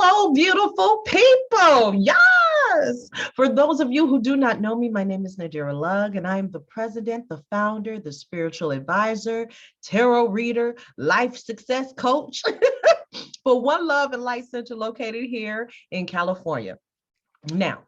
Hello, beautiful people. Yes. For those of you who do not know me, my name is Nadira Lugg, and I am the president, the founder, the spiritual advisor, tarot reader, life success coach for One Love and Light Center located here in California. Now,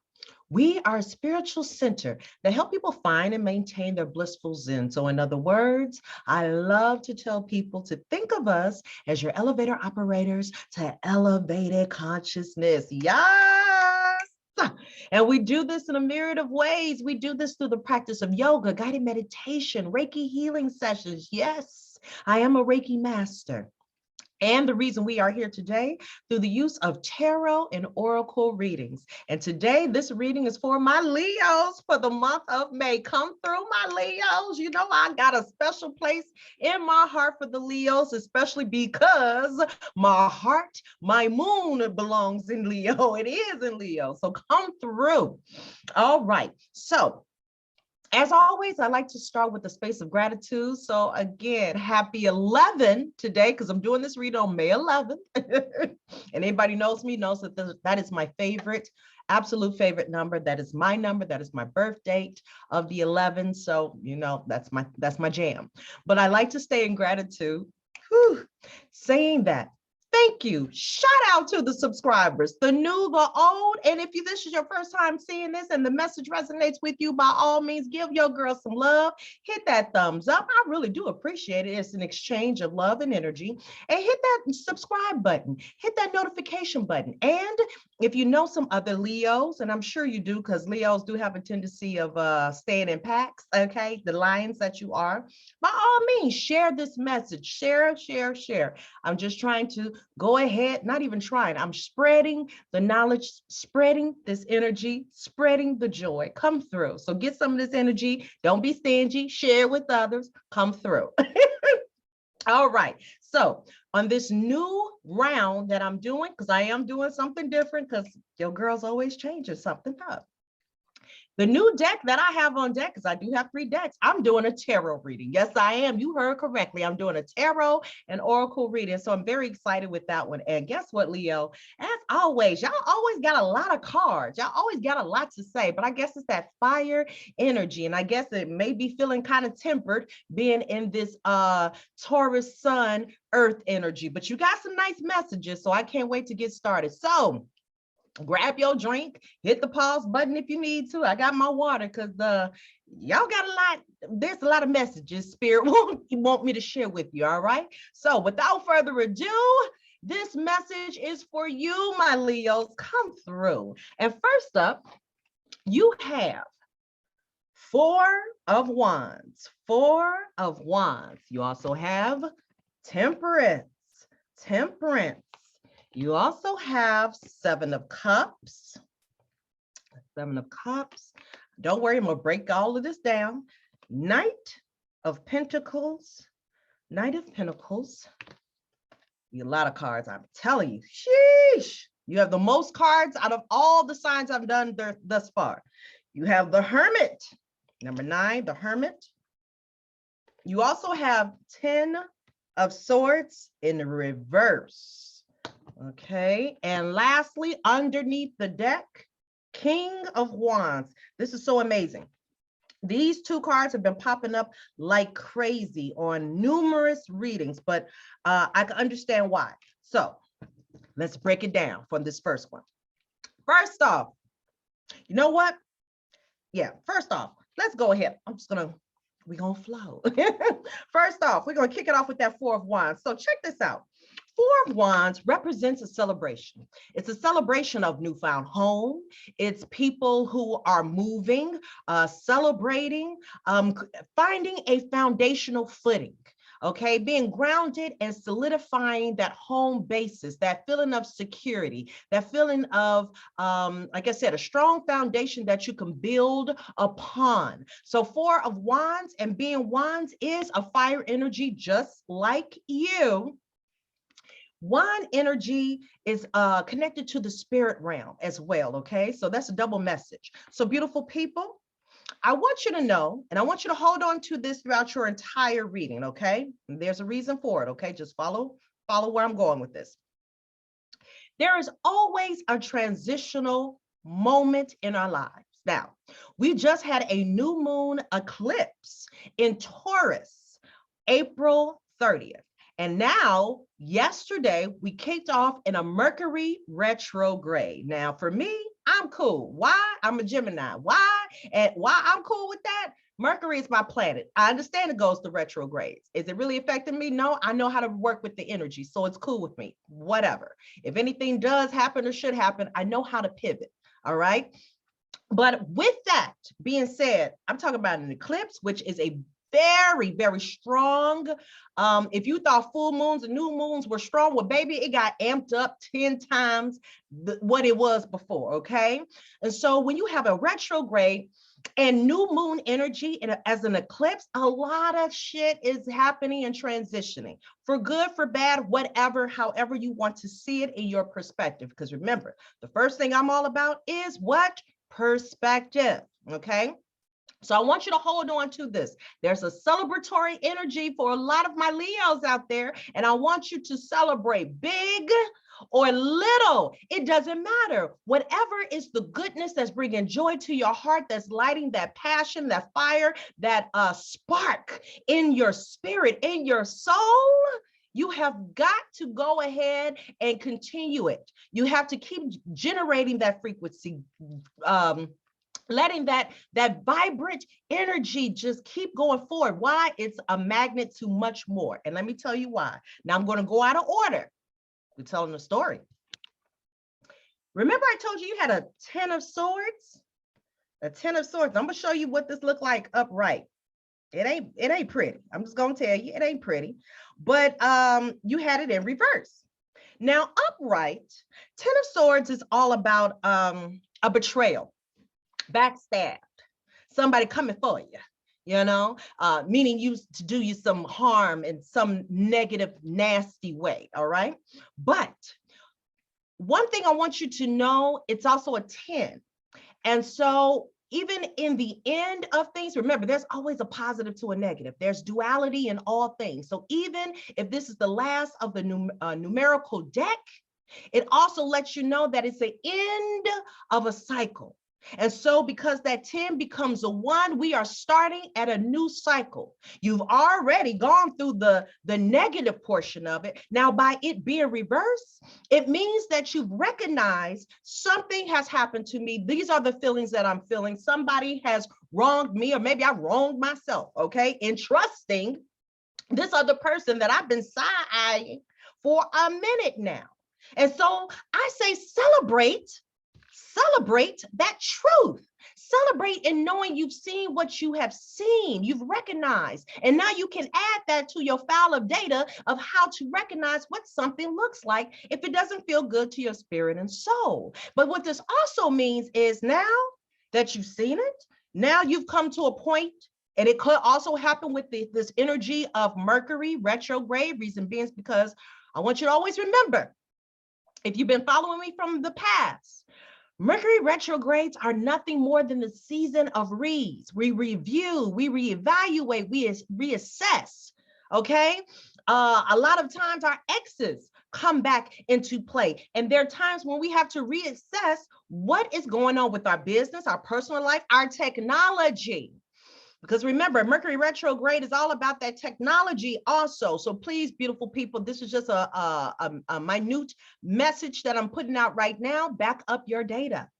we are a spiritual center that help people find and maintain their blissful Zen. So in other words, I love to tell people to think of us as your elevator operators to elevated consciousness. Yes. And we do this in a myriad of ways. We do this through the practice of yoga, guided meditation, Reiki healing sessions. Yes, I am a Reiki master. And the reason we are here today through the use of tarot and oracle readings. And today, this reading is for my Leos for the month of May. Come through, my Leos. You know, I got a special place in my heart for the Leos, especially because my heart, my moon belongs in Leo. It is in Leo. So come through. All right. So as always, I like to start with the space of gratitude. So again, happy 11 today, because I'm doing this read on May 11th. And anybody knows me knows that that is my favorite, absolute favorite number. That is my number. That is my birth date of the 11. So, you know, that's my jam. But I like to stay in gratitude. Whew. Saying that, thank you. Shout out to the subscribers, the new, the old. And if this is your first time seeing this and the message resonates with you, by all means, give your girl some love. Hit that thumbs up. I really do appreciate it. It's an exchange of love and energy. And hit that subscribe button. Hit that notification button. And if you know some other Leos, and I'm sure you do, because Leos do have a tendency of staying in packs, okay? The lions that you are, by all means, share this message. Share. I'm just trying to go ahead, not even trying. I'm spreading the knowledge, spreading this energy, spreading the joy. Come through. So get some of this energy. Don't be stingy. Share with others. Come through. All right. So on this new round that I'm doing, because I am doing something different, because your girl's always changing something up. The new deck that I have on deck, because I do have 3 decks, I'm doing a tarot reading. Yes, I am. You heard correctly. I'm doing a tarot and oracle reading. So I'm very excited with that one. And guess what, Leo? As always, y'all always got a lot of cards. Y'all always got a lot to say, but I guess it's that fire energy. And I guess it may be feeling kind of tempered being in this Taurus Sun Earth energy. But you got some nice messages, so I can't wait to get started. So grab your drink, hit the pause button if you need to. I got my water because y'all got a lot. There's a lot of messages Spirit want me to share with you. All right. So without further ado, this message is for you, my Leos. Come through. And first up, you have 4 of Wands. 4 of Wands. You also have Temperance. You also have 7 of Cups. 7 of Cups. Don't worry, I'm going to break all of this down. Knight of Pentacles. Knight of Pentacles. A lot of cards, I'm telling you. Sheesh. You have the most cards out of all the signs I've done thus far. You have the Hermit. Number 9, the Hermit. You also have 10 of Swords in reverse. Okay, and lastly, underneath the deck, King of Wands. This is so amazing. These 2 cards have been popping up like crazy on numerous readings, but I can understand why. So let's break it down from this first one. First off, you know what? Yeah, first off, let's go ahead. We're gonna flow. First off, we're gonna kick it off with that 4 of Wands. So check this out. 4 of Wands represents a celebration. It's a celebration of newfound home. It's people who are moving, celebrating, finding a foundational footing. Okay, being grounded and solidifying that home basis, that feeling of security, that feeling of, like I said, a strong foundation that you can build upon. So 4 of Wands, and being Wands is a fire energy just like you. Wand energy is connected to the spirit realm as well, okay? So that's a double message. So beautiful people, I want you to know, and I want you to hold on to this throughout your entire reading, okay? And there's a reason for it, okay? Just follow where I'm going with this. There is always a transitional moment in our lives. Now, we just had a new moon eclipse in Taurus, April 30th. And now, yesterday, we kicked off in a Mercury retrograde. Now, for me, I'm cool. Why? I'm a Gemini. Why? And why I'm cool with that? Mercury is my planet. I understand it goes to retrogrades. Is it really affecting me? No, I know how to work with the energy, so it's cool with me. Whatever. If anything does happen or should happen, I know how to pivot. All right. But with that being said, I'm talking about an eclipse, which is a very, very strong. If you thought full moons and new moons were strong, well, baby, it got amped up 10 times what it was before. Okay. And so when you have a retrograde and new moon energy as an eclipse, a lot of shit is happening and transitioning for good, for bad, whatever, however you want to see it in your perspective. Because remember, the first thing I'm all about is what? Perspective. Okay. So I want you to hold on to this. There's a celebratory energy for a lot of my Leos out there, and I want you to celebrate big or little. It doesn't matter. Whatever is the goodness that's bringing joy to your heart, that's lighting that passion, that fire, that spark in your spirit, in your soul, you have got to go ahead and continue it. You have to keep generating that frequency, letting that vibrant energy just keep going forward. Why? It's a magnet to much more. And let me tell you why. Now I'm going to go out of order. We're telling the story. Remember I told you you had a 10 of swords? A 10 of swords. I'm going to show you what this looked like upright. It ain't pretty. I'm just going to tell you, it ain't pretty. But you had it in reverse. Now upright, 10 of swords is all about a betrayal. Backstabbed, somebody coming for you, meaning you to do you some harm in some negative, nasty way. All right. But one thing I want you to know, it's also a 10. And so even in the end of things, remember, there's always a positive to a negative. There's duality in all things. So even if this is the last of the numerical deck, it also lets you know that it's the end of a cycle. And so because that 10 becomes a 1, we are starting at a new cycle. You've already gone through the negative portion of it. Now, by it being reversed, it means that you've recognized something has happened to me. These are the feelings that I'm feeling. Somebody has wronged me, or maybe I wronged myself, okay? In trusting this other person that I've been side-eyeing for a minute now. And so I say celebrate that truth. Celebrate in knowing you've seen what you have seen, you've recognized, and now you can add that to your file of data of how to recognize what something looks like if it doesn't feel good to your spirit and soul. But what this also means is now that you've seen it, now you've come to a point, and it could also happen with this energy of Mercury retrograde. Reason being is because I want you to always remember, if you've been following me from the past, Mercury retrogrades are nothing more than the season of reads. We review, we reevaluate, we reassess, okay? A lot of times our exes come back into play. And there are times when we have to reassess what is going on with our business, our personal life, our technology. Because remember, Mercury retrograde is all about that technology also. So please, beautiful people, this is just a minute message that I'm putting out right now. Back up your data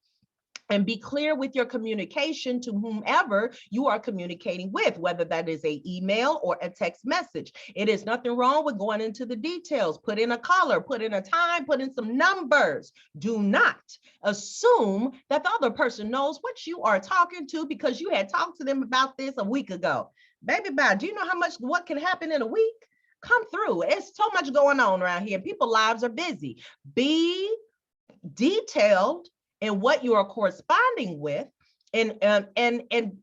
and be clear with your communication to whomever you are communicating with, whether that is an email or a text message. It is nothing wrong with going into the details. Put in a color, put in a time, put in some numbers. Do not assume that the other person knows what you are talking to because you had talked to them about this a week ago. Baby, do you know what can happen in a week? Come through. It's so much going on around here. People's lives are busy. Be detailed in what you are corresponding with, and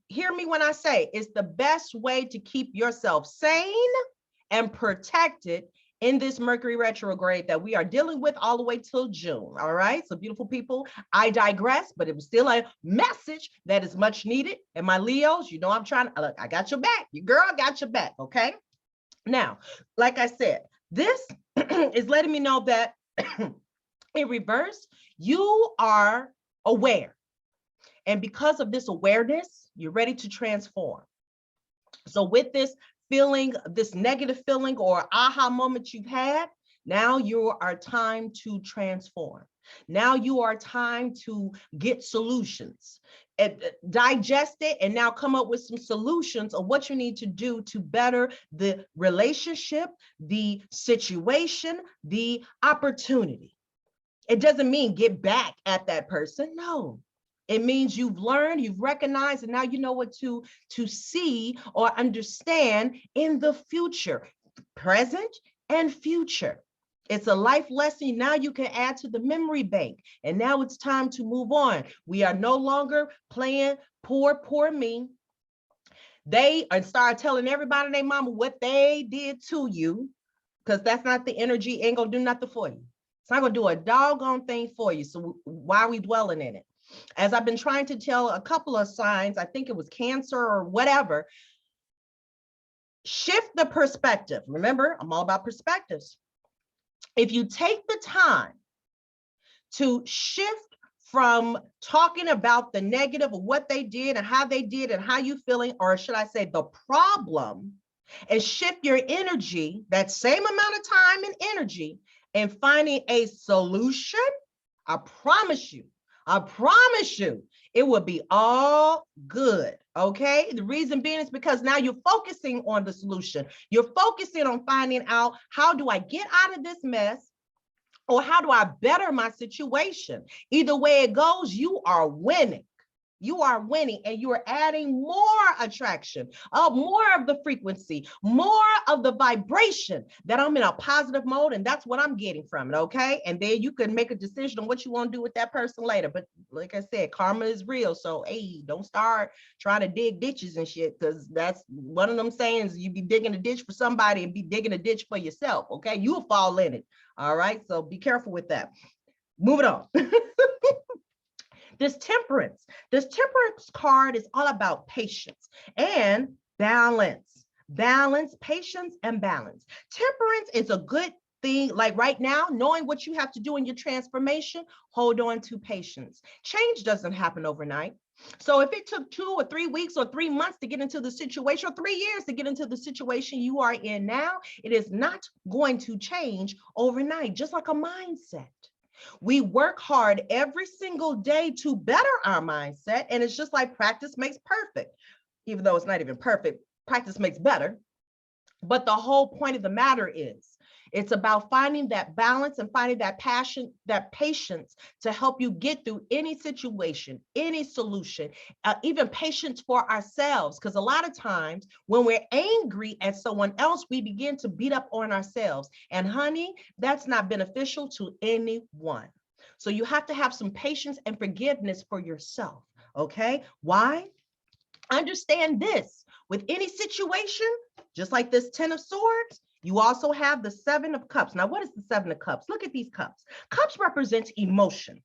hear me when I say it's the best way to keep yourself sane and protected in this Mercury retrograde that we are dealing with all the way till June. All right, so beautiful people, I digress, but it was still a message that is much needed. And my Leos, I'm trying to look, I got your back. Your girl got your back. Okay. Now, like I said, this is letting me know that In reverse, you are aware. And because of this awareness, you're ready to transform. So with this feeling, this negative feeling or aha moment you've had, now you are time to transform. Now you are time to get solutions and digest it and now come up with some solutions of what you need to do to better the relationship, the situation, the opportunity. It doesn't mean get back at that person. No, it means you've learned, you've recognized, and now you know what to see or understand in the future, present and future. It's a life lesson. Now you can add to the memory bank. And now it's time to move on. We are no longer playing poor me. They start telling everybody and their mama what they did to you, because that's not the energy, ain't gonna do nothing for you. It's not gonna do a doggone thing for you. So why are we dwelling in it? As I've been trying to tell a couple of signs, I think it was Cancer or whatever, shift the perspective. Remember, I'm all about perspectives. If you take the time to shift from talking about the negative of what they did and how they did and how you feeling, or should I say the problem, and shift your energy, that same amount of time and energy, and finding a solution, I promise you, it will be all good. Okay. The reason being is because now you're focusing on the solution. You're focusing on finding out, how do I get out of this mess? Or how do I better my situation? Either way it goes, you are winning. You are winning, and you are adding more attraction, more of the frequency, more of the vibration that I'm in a positive mode. And that's what I'm getting from it. Okay. And then you can make a decision on what you want to do with that person later. But like I said, karma is real. So, hey, don't start trying to dig ditches and shit, because that's one of them sayings. You be digging a ditch for somebody and be digging a ditch for yourself. Okay. You'll fall in it. All right. So be careful with that. Moving on. This temperance card is all about patience and balance. Patience, and balance. Temperance is a good thing. Like right now, knowing what you have to do in your transformation, hold on to patience. Change doesn't happen overnight. So if it took 2 or 3 weeks or 3 months to get into the situation, or 3 years to get into the situation you are in now, it is not going to change overnight, just like a mindset. We work hard every single day to better our mindset. And it's just like practice makes perfect, even though it's not even perfect. Practice makes better. But the whole point of the matter is, it's about finding that balance and finding that passion, that patience to help you get through any situation, any solution, even patience for ourselves. Because a lot of times when we're angry at someone else, we begin to beat up on ourselves. And honey, that's not beneficial to anyone. So you have to have some patience and forgiveness for yourself. Okay? Why? Understand this. With any situation, just like this 10 of Swords, you also have the 7 of Cups. Now, what is the 7 of Cups? Look at these cups. Cups represents emotion.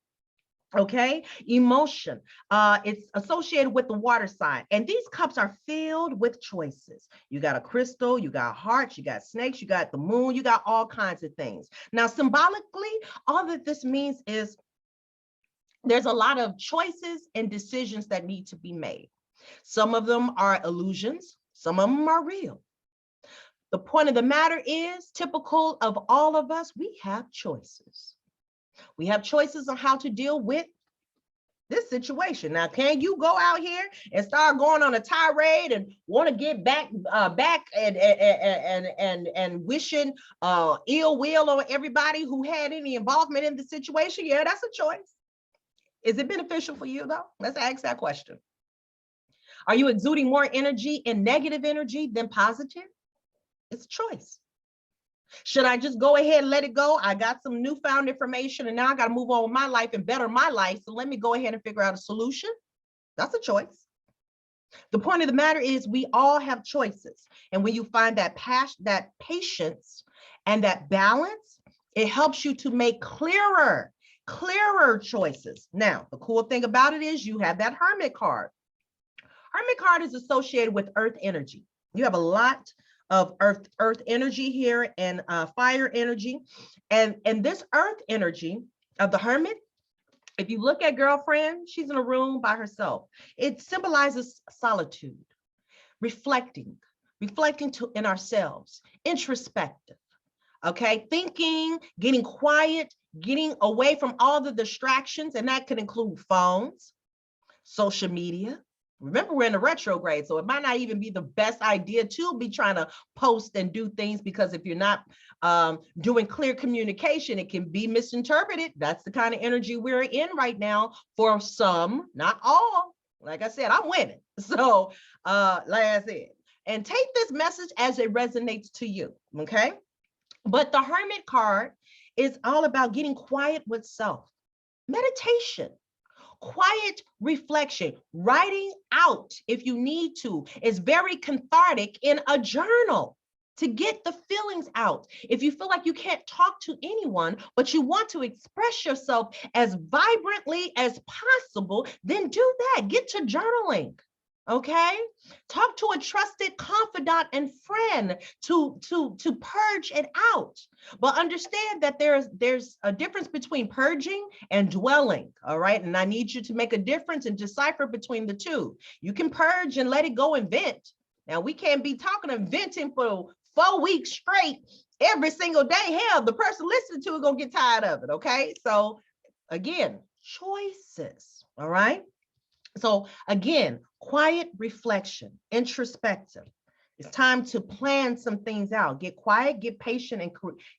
Okay, emotion. It's associated with the water sign, and these cups are filled with choices. You got a crystal, you got hearts, you got snakes, you got the moon, you got all kinds of things. Now, symbolically, all that this means is there's a lot of choices and decisions that need to be made. Some of them are illusions, some of them are real. The point of the matter is, typical of all of us, we have choices. We have choices on how to deal with this situation. Now, can you go out here and start going on a tirade and want to get back and wishing ill will on everybody who had any involvement in the situation? Yeah, that's a choice. Is it beneficial for you though? Let's ask that question. Are you exuding more energy and negative energy than positive? It's a choice. Should I just go ahead and let it go? I got some newfound information and now I got to move on with my life and better my life. So let me go ahead and figure out a solution. That's a choice. The point of the matter is we all have choices. And when you find that passion, that patience and that balance, it helps you to make clearer choices. Now, the cool thing about it is you have that Hermit card. Hermit card is associated with earth energy. You have a lot of earth energy here and fire energy. And this earth energy of the Hermit, if you look at girlfriend, she's in a room by herself. It symbolizes solitude, reflecting, in ourselves, introspective, okay? Thinking, getting quiet, getting away from all the distractions, and that could include phones, social media. Remember, we're in a retrograde, so it might not even be the best idea to be trying to post and do things, because if you're not doing clear communication, it can be misinterpreted. That's the kind of energy we're in right now for some, not all. Like I said, I'm winning. So like I said, and take this message as it resonates to you, okay? But the Hermit card is all about getting quiet with self, meditation, quiet reflection, writing out if you need to. Is very cathartic in a journal to get the feelings out. If you feel like you can't talk to anyone, but you want to express yourself as vibrantly as possible, then do that. Get to journaling. Okay, talk to a trusted confidant and friend to purge it out. But understand that there's a difference between purging and dwelling. All right, and I need you to make a difference and decipher between the two. You can purge and let it go and vent. Now, we can't be talking and venting for 4 weeks straight every single day. Hell, the person listening to it gonna get tired of it. Okay, so again, choices. All right. So again, quiet reflection, introspective. It's time to plan some things out. Get quiet, get patient, and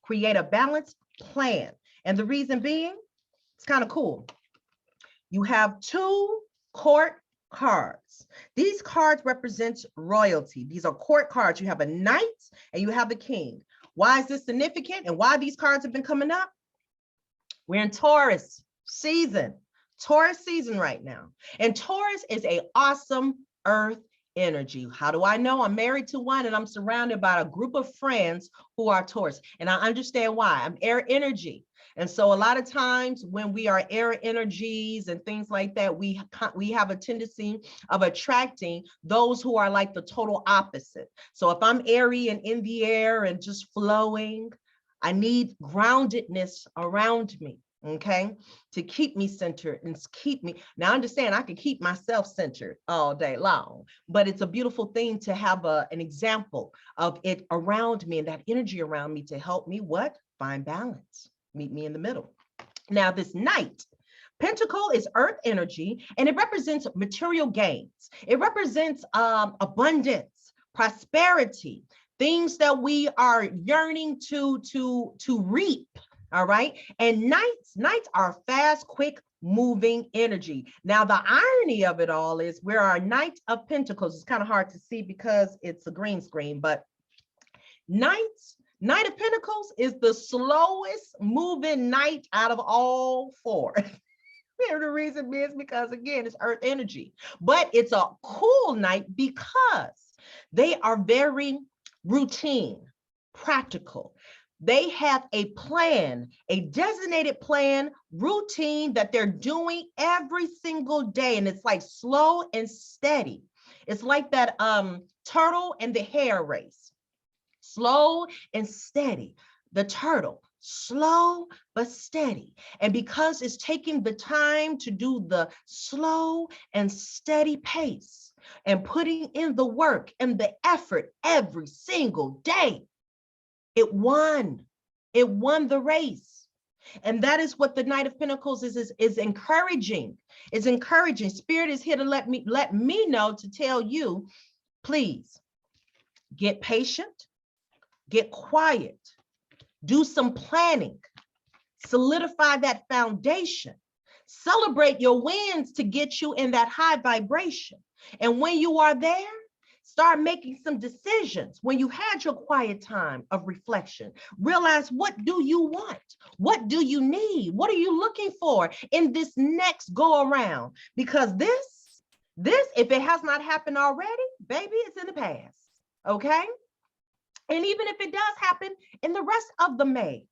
create a balanced plan. And the reason being, it's kind of cool. You have 2 court cards. These cards represent royalty. These are court cards. You have a knight and you have the king. Why is this significant and why these cards have been coming up? We're in Taurus season. Taurus season right now. And Taurus is an awesome earth energy. How do I know? I'm married to one and I'm surrounded by a group of friends who are Taurus. And I understand why. I'm air energy. And so a lot of times when we are air energies and things like that, we have a tendency of attracting those who are like the total opposite. So if I'm airy and in the air and just flowing, I need groundedness around me. Okay, to keep me centered and keep me. Now, understand, I can keep myself centered all day long, but it's a beautiful thing to have an example of it around me and that energy around me to help me what? Find balance, meet me in the middle. Now, this Knight Pentacle is earth energy, and it represents material gains. It represents abundance, prosperity, things that we are yearning to reap. All right. And knights are fast, quick moving energy. Now, the irony of it all is we're our Knight of Pentacles. It's kind of hard to see because it's a green screen, but Knight of Pentacles is the slowest moving knight out of all 4. The reason is because, again, it's earth energy, but it's a cool knight because they are very routine, practical. They have a plan, a designated plan, routine that they're doing every single day. And it's like slow and steady. It's like that turtle and the hare race. Slow and steady. The turtle, slow but steady. And because it's taking the time to do the slow and steady pace and putting in the work and the effort every single day, it won the race. And that is what the Knight of Pentacles is encouraging. It's encouraging. Spirit is here to let me know, to tell you, please get patient, get quiet, do some planning, solidify that foundation, celebrate your wins to get you in that high vibration. And when you are there, start making some decisions. When you had your quiet time of reflection, realize, what do you want? What do you need? What are you looking for in this next go around? Because this, if it has not happened already, baby, it's in the past. Okay. And even if it does happen in the rest of the May,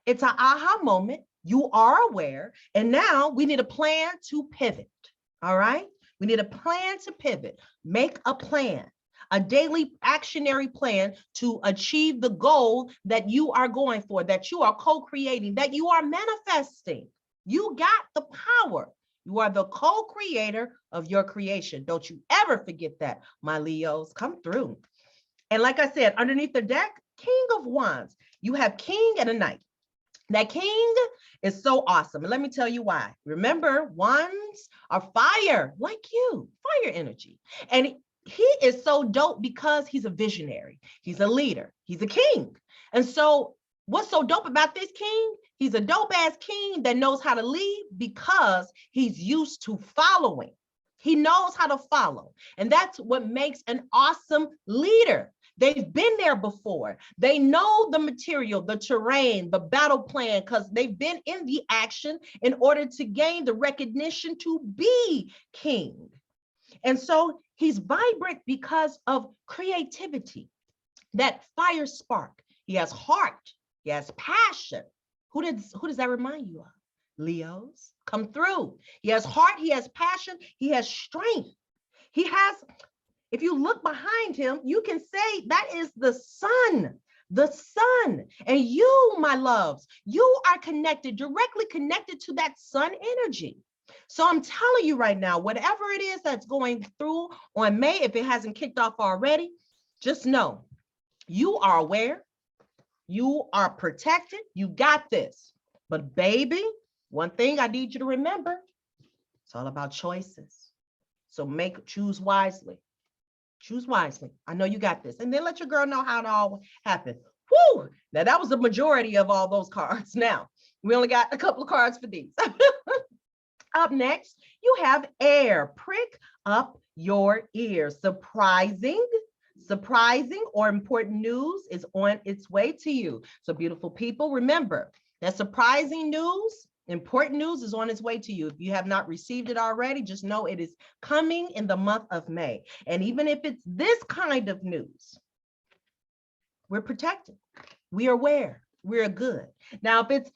it's an aha moment. You are aware. And now we need a plan to pivot. All right. We need a plan to pivot. Make a plan. A daily actionary plan to achieve the goal that you are going for, that you are co-creating, that you are manifesting. You got the power. You are the co-creator of your creation. Don't you ever forget that, my Leos. Come through. And like I said, underneath the deck, King of Wands. You have King and a Knight. That King is so awesome. And let me tell you why. Remember, wands are fire, like you, fire energy. And he is so dope because he's a visionary. He's a leader. He's a king. And so what's so dope about this king? He's a dope ass king that knows how to lead because he's used to following. He knows how to follow. And that's what makes an awesome leader. They've been there before. They know the material, the terrain, the battle plan, because they've been in the action in order to gain the recognition to be king. And so he's vibrant because of creativity, that fire spark. He has heart. He has passion. Who does that remind you of? Leos, come through. He has heart. He has passion. He has strength. He has... If you look behind him, you can say that is the sun, the sun. And you, my loves, you are connected, directly connected to that sun energy. So I'm telling you right now, whatever it is that's going through on May, if it hasn't kicked off already, just know you are aware, you are protected, you got this. But baby, one thing I need you to remember, it's all about choices. So choose wisely. Choose wisely. I know you got this. And then let your girl know how it all happened. Woo! Now that was the majority of all those cards. Now, we only got a couple of cards for these. Up next, you have air. Prick up your ears. Surprising or important news is on its way to you. So beautiful people, remember that surprising news, important news is on its way to you. If you have not received it already, just know it is coming in the month of May. And even if it's this kind of news, we're protected. We are aware. We're good. Now, if it's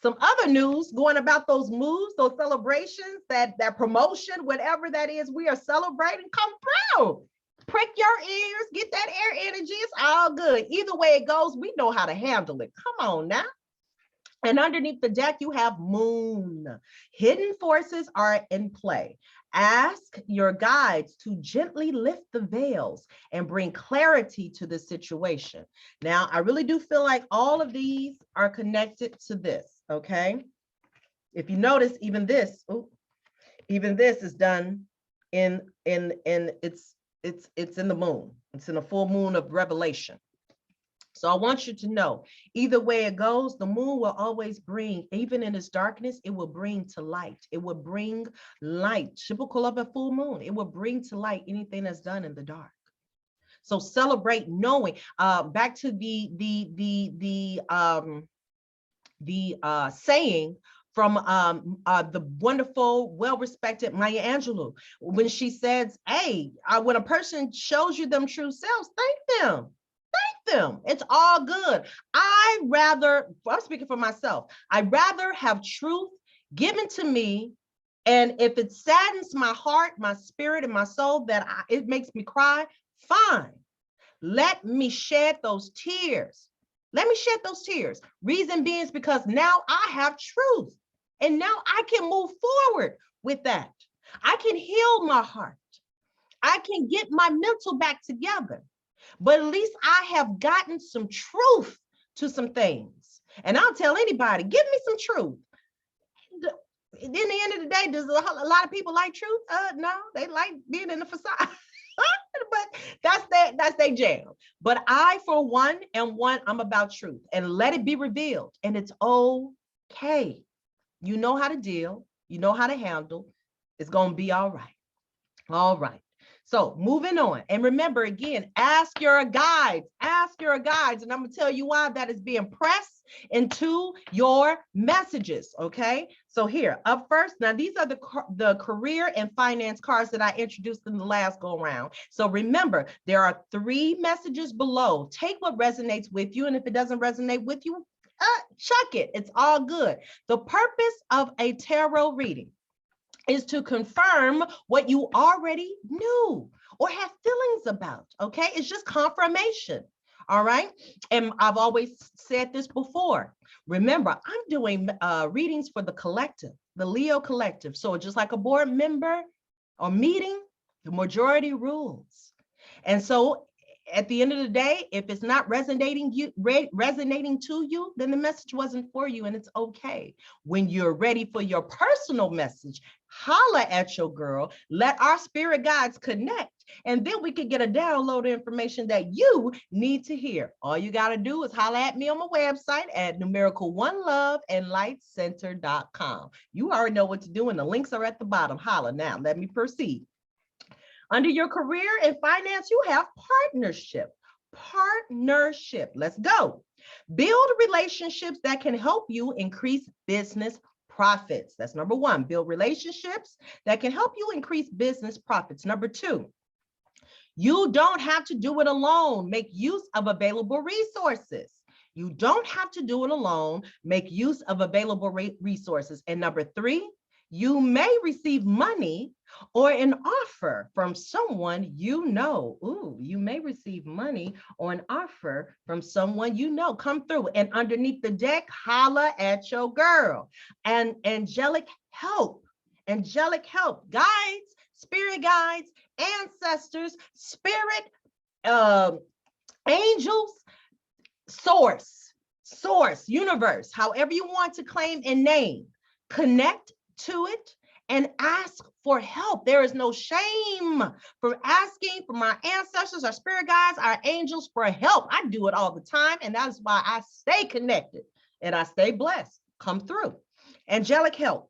some other news going about those moves, those celebrations, that promotion, whatever that is, we are celebrating, come through. Prick your ears, get that air energy. It's all good. Either way it goes, we know how to handle it. Come on now. And underneath the deck, you have moon. Hidden forces are in play. Ask your guides to gently lift the veils and bring clarity to the situation. Now, I really do feel like all of these are connected to this, okay? If you notice, even this is done it's in the moon. It's in a full moon of revelation. So I want you to know, either way it goes, the moon will always bring, even in its darkness, it will bring to light. It will bring light. Typical of a full moon. It will bring to light anything that's done in the dark. So celebrate knowing. Back to the saying from the wonderful, well-respected Maya Angelou, when she says, hey, when a person shows you them true selves, thank them. Them. It's all good. I'm speaking for myself. I'd rather have truth given to me. And if it saddens my heart, my spirit, and my soul, that it makes me cry, fine. Let me shed those tears. Let me shed those tears. Reason being is because now I have truth. And now I can move forward with that. I can heal my heart. I can get my mental back together. But at least I have gotten some truth to some things. And I'll tell anybody, give me some truth. In the end of the day, does a lot of people like truth? No, they like being in the facade. But that's their jam. But I, for one, I'm about truth. And let it be revealed. And it's okay. You know how to deal. You know how to handle. It's going to be all right. All right. So moving on. And remember, again, ask your guides. Ask your guides. And I'm going to tell you why that is being pressed into your messages. Okay. So here, up first, now these are the career and finance cards that I introduced in the last go around. So remember, there are 3 messages below. Take what resonates with you. And if it doesn't resonate with you, chuck it. It's all good. The purpose of a tarot reading is to confirm what you already knew or have feelings about, okay? It's just confirmation, All right. And I've always said this before. Remember, I'm doing readings for the collective, the Leo collective. So just like a board member or meeting, the majority rules. And so at the end of the day, if it's not resonating to you, then the message wasn't for you, and it's okay. When you're ready for your personal message, holla at your girl, let our spirit guides connect, and then we can get a download of information that you need to hear. All you got to do is holla at me on my website at numerical one love and lightcenter.com. You already know what to do, and the links are at the bottom. Holla now. Let me proceed. Under your career and finance, you have partnership. Partnership. Let's go. Build relationships that can help you increase business profits. That's number one. Build relationships that can help you increase business profits. Number two, you don't have to do it alone. Make use of available resources. You don't have to do it alone. Make use of available resources. And number three, you may receive money or an offer from someone you know. Ooh, you may receive money or an offer from someone you know. Come through. And underneath the deck, holla at your girl. And angelic help, guides, spirit guides, ancestors, spirit, angels, source, universe, however you want to claim and name, connect to it and ask for help. There is no shame for asking for my ancestors, our spirit guides, our angels for help. I do it all the time, and that's why I stay connected and I stay blessed. Come through. Angelic help.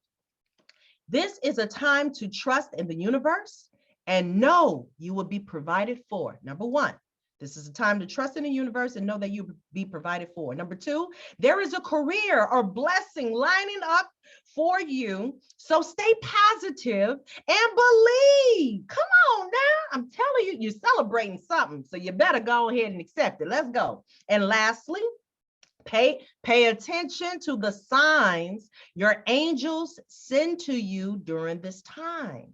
This is a time to trust in the universe and know you will be provided for. Number one, this is a time to trust in the universe and know that you will be provided for. Number two, there is a career or blessing lining up for you. So stay positive and believe. Come on now. I'm telling you, you're celebrating something. So you better go ahead and accept it. Let's go. And lastly, pay attention to the signs your angels send to you during this time.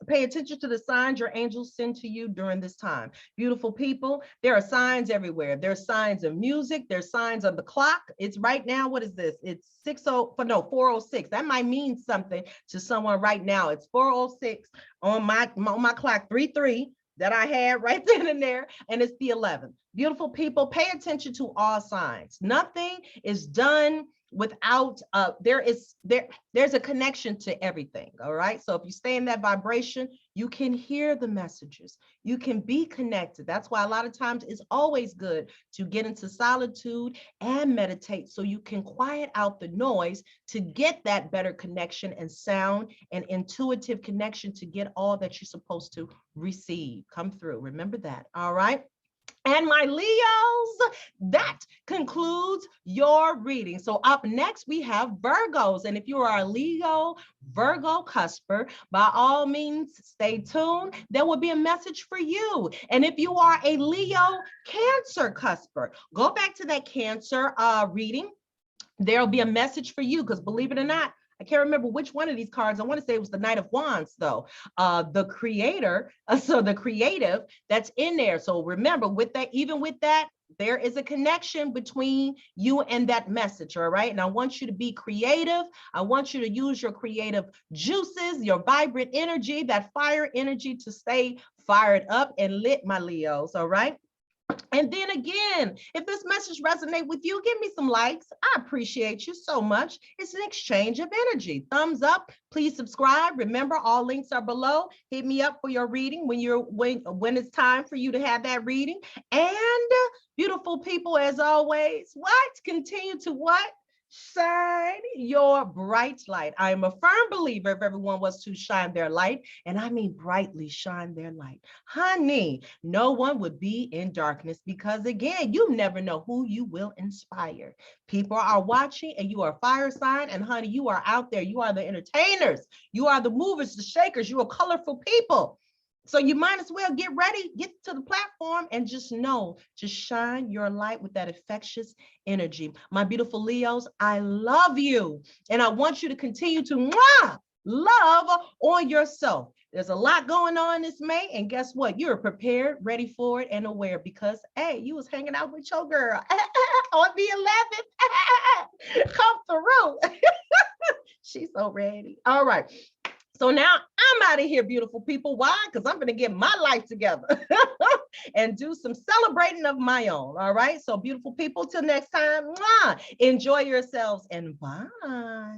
Pay attention to the signs your angels send to you during this time. Beautiful people, there are signs everywhere. There's signs of music. There's signs of the clock. It's right now, what is this? It's 4:06. That might mean something to someone right now. It's 4:06 on my clock, 3:3 that I had right then and there, and it's the 11th. Beautiful people, pay attention to all signs. Nothing is done without there's a connection to everything. All right, so if you stay in that vibration, you can hear the messages, you can be connected. That's why a lot of times it's always good to get into solitude and meditate, so you can quiet out the noise to get that better connection and sound and intuitive connection to get all that you're supposed to receive come through. Remember that. All right. And my Leos, that concludes your reading. So up next, we have Virgos. And if you are a Leo, Virgo cusper, by all means, stay tuned. There will be a message for you. And if you are a Leo Cancer cusper, go back to that Cancer reading. There'll be a message for you, because believe it or not, I can't remember which one of these cards. I want to say it was the Knight of Wands, though. The creator, so the creative that's in there. So remember, with that, even with that, there is a connection between you and that message, all right? And I want you to be creative. I want you to use your creative juices, your vibrant energy, that fire energy to stay fired up and lit, my Leos, all right? And then again, if this message resonates with you, give me some likes. I appreciate you so much. It's an exchange of energy. Thumbs up. Please subscribe. Remember, all links are below. Hit me up for your reading when it's time for you to have that reading. And beautiful people, as always, continue to shine your bright light. I am a firm believer if everyone was to shine their light, and I mean brightly shine their light. Honey, no one would be in darkness, because again, you never know who you will inspire. People are watching, and you are a fire sign, and honey, you are out there. You are the entertainers. You are the movers, the shakers. You are colorful people. So you might as well get ready, get to the platform, and just know to shine your light with that infectious energy. My beautiful Leos, I love you. And I want you to continue to love on yourself. There's a lot going on this May, and guess what? You're prepared, ready for it, and aware because, hey, you was hanging out with your girl on the 11th. Come through. She's so ready. All right. So now I'm out of here, beautiful people. Why? Because I'm going to get my life together and do some celebrating of my own. All right. So, beautiful people, till next time, enjoy yourselves and bye.